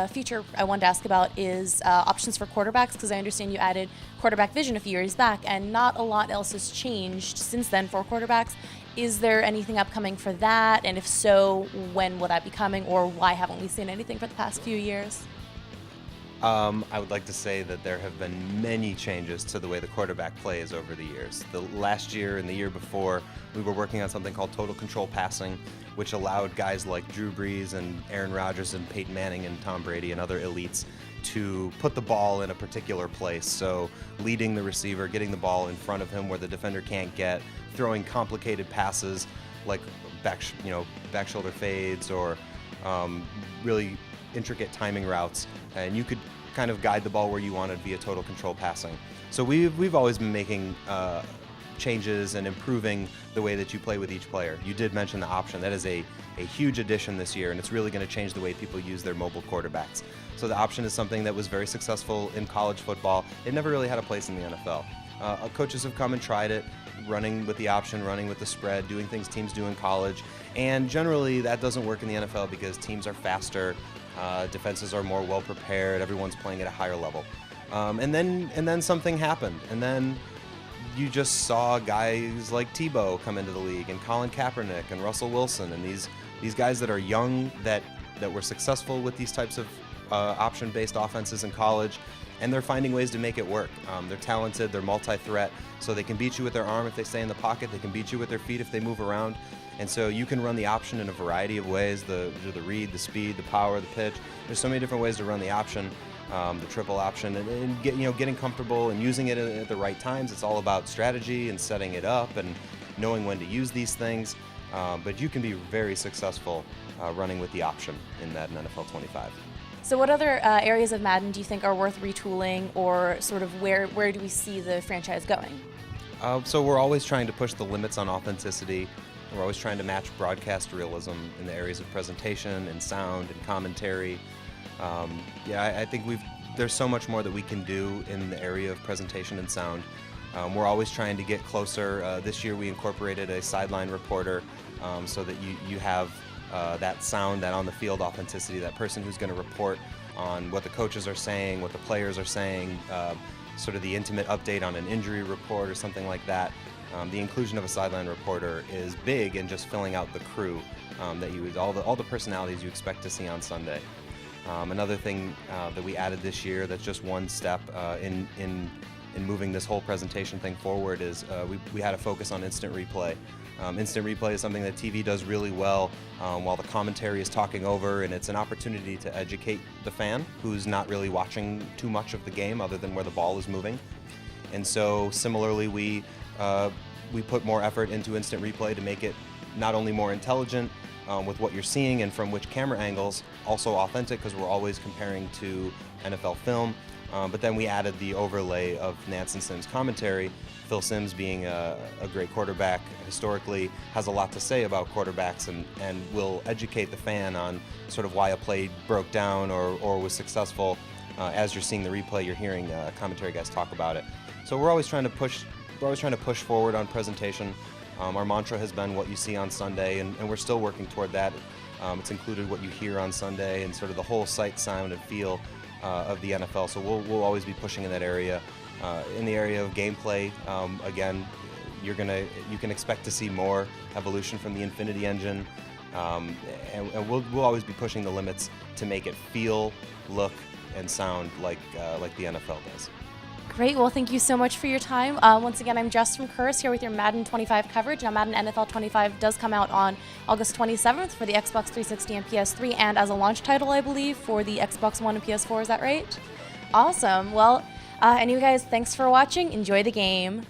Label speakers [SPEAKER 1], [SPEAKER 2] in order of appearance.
[SPEAKER 1] feature I wanted to ask about is options for quarterbacks, because I understand you added quarterback vision a few years back, and not a lot else has changed since then for quarterbacks. Is there anything upcoming for that? And if so, when will that be coming, or why haven't we seen anything for the past few years?
[SPEAKER 2] I would like to say that there have been many changes to the way the quarterback plays over the years. The last year and the year before, we were working on something called total control passing, which allowed guys like Drew Brees and Aaron Rodgers and Peyton Manning and Tom Brady and other elites to put the ball in a particular place. So leading the receiver, getting the ball in front of him where the defender can't get, throwing complicated passes like back shoulder fades or really intricate timing routes, and you could kind of guide the ball where you wanted via total control passing. So we've always been making changes and improving the way that you play with each player. You did mention the option. That is a huge addition this year, and it's really going to change the way people use their mobile quarterbacks. So the option is something that was very successful in college football. It never really had a place in the NFL. Coaches have come and tried it, running with the option, running with the spread, doing things teams do in college, and generally that doesn't work in the NFL because teams are faster, defenses are more well prepared, everyone's playing at a higher level. And then something happened, and then you just saw guys like Tebow come into the league, and Colin Kaepernick and Russell Wilson, and these guys that are young that were successful with these types of option-based offenses in college, and they're finding ways to make it work. They're talented, they're multi-threat, so they can beat you with their arm if they stay in the pocket, they can beat you with their feet if they move around. And so you can run the option in a variety of ways, the read, the speed, the power, the pitch. There's so many different ways to run the option, the triple option, and getting comfortable and using it at the right times. It's all about strategy and setting it up and knowing when to use these things. But you can be very successful running with the option in Madden NFL 25.
[SPEAKER 1] So what other areas of Madden do you think are worth retooling, or sort of where do we see the franchise going?
[SPEAKER 2] So we're always trying to push the limits on authenticity. We're always trying to match broadcast realism in the areas of presentation and sound and commentary. I think there's so much more that we can do in the area of presentation and sound. We're always trying to get closer. This year we incorporated a sideline reporter so that you have that sound, that on-the-field authenticity, that person who's going to report on what the coaches are saying, what the players are saying, sort of the intimate update on an injury report or something like that. The inclusion of a sideline reporter is big in just filling out the crew that you all the personalities you expect to see on Sunday. Another thing that we added this year that's just one step in moving this whole presentation thing forward is we had a focus on instant replay. Instant replay is something that TV does really well while the commentary is talking over, and it's an opportunity to educate the fan who's not really watching too much of the game other than where the ball is moving. And so similarly, we put more effort into instant replay to make it not only more intelligent with what you're seeing and from which camera angles, also authentic because we're always comparing to NFL film, but then we added the overlay of Nance and Sims commentary. Phil Simms, being a great quarterback historically, has a lot to say about quarterbacks and will educate the fan on sort of why a play broke down or was successful. As you're seeing the replay, you're hearing commentary guys talk about it. So we're always trying to push forward on presentation. Our mantra has been what you see on Sunday, and we're still working toward that. It's included what you hear on Sunday and sort of the whole sight, sound, and feel of the NFL. So we'll always be pushing in that area. In the area of gameplay, again, you can expect to see more evolution from the Infinity Engine, and we'll always be pushing the limits to make it feel, look, and sound like the NFL does.
[SPEAKER 1] Great. Well, thank you so much for your time. Once again, I'm Jess from Curse here with your Madden 25 coverage. Now, Madden NFL 25 does come out on August 27th for the Xbox 360 and PS3, and as a launch title, I believe, for the Xbox One and PS4. Is that right? Awesome. Well, and you guys, thanks for watching. Enjoy the game.